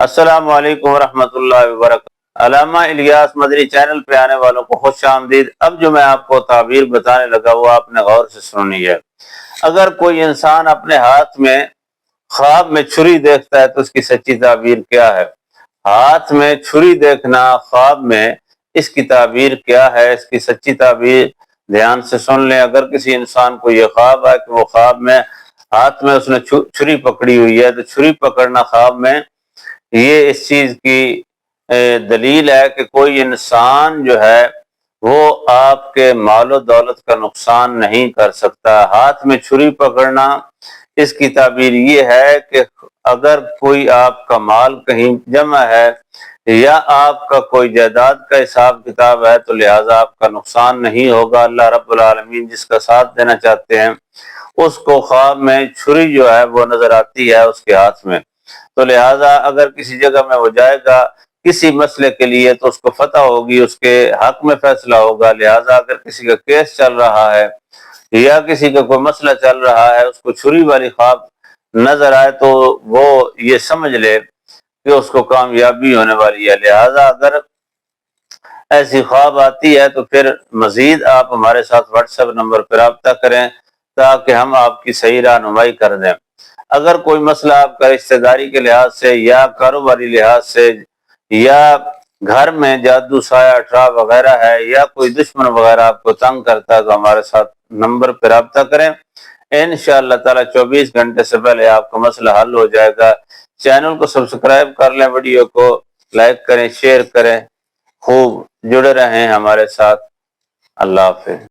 السلام علیکم ورحمۃ اللہ وبرکاتہ۔ علامہ الیاس مدنی چینل پہ آنے والوں کو خوش آمدید۔ اب جو میں آپ کو تعبیر بتانے لگا وہ آپ نے غور سے سننی ہے۔ اگر کوئی انسان اپنے ہاتھ میں خواب میں چھری دیکھتا ہے تو اس کی سچی تعبیر کیا ہے؟ ہاتھ میں چھری دیکھنا خواب میں، اس کی تعبیر کیا ہے؟ اس کی سچی تعبیر دھیان سے سن لیں۔ اگر کسی انسان کو یہ خواب ہے کہ وہ خواب میں ہاتھ میں اس نے چھری پکڑی ہوئی ہے، تو چھری پکڑنا خواب میں یہ اس چیز کی دلیل ہے کہ کوئی انسان جو ہے وہ آپ کے مال و دولت کا نقصان نہیں کر سکتا۔ ہاتھ میں چھری پکڑنا اس کی تعبیر یہ ہے کہ اگر کوئی آپ کا مال کہیں جمع ہے یا آپ کا کوئی جائیداد کا حساب کتاب ہے تو لہٰذا آپ کا نقصان نہیں ہوگا۔ اللہ رب العالمین جس کا ساتھ دینا چاہتے ہیں اس کو خواب میں چھری جو ہے وہ نظر آتی ہے اس کے ہاتھ میں، تو لہٰذا اگر کسی جگہ میں وہ جائے گا کسی مسئلے کے لیے تو اس کو فتح ہوگی، اس کے حق میں فیصلہ ہوگا۔ لہٰذا اگر کسی کا کیس چل رہا ہے یا کسی کا کوئی مسئلہ چل رہا ہے، اس کو چھری والی خواب نظر آئے تو وہ یہ سمجھ لے کہ اس کو کامیابی ہونے والی ہے۔ لہٰذا اگر ایسی خواب آتی ہے تو پھر مزید آپ ہمارے ساتھ واٹس ایپ نمبر پر رابطہ کریں تاکہ ہم آپ کی صحیح رہنمائی کر دیں۔ اگر کوئی مسئلہ آپ کا رشتہ داری کے لحاظ سے یا کاروباری لحاظ سے یا گھر میں جادو سایہ اٹھراف وغیرہ ہے یا کوئی دشمن وغیرہ آپ کو تنگ کرتا ہے تو ہمارے ساتھ نمبر پہ رابطہ کریں، انشاءاللہ تعالی 24 گھنٹے سے پہلے آپ کا مسئلہ حل ہو جائے گا۔ چینل کو سبسکرائب کر لیں، ویڈیو کو لائک کریں، شیئر کریں، خوب جڑے رہیں ہمارے ساتھ۔ اللہ حافظ۔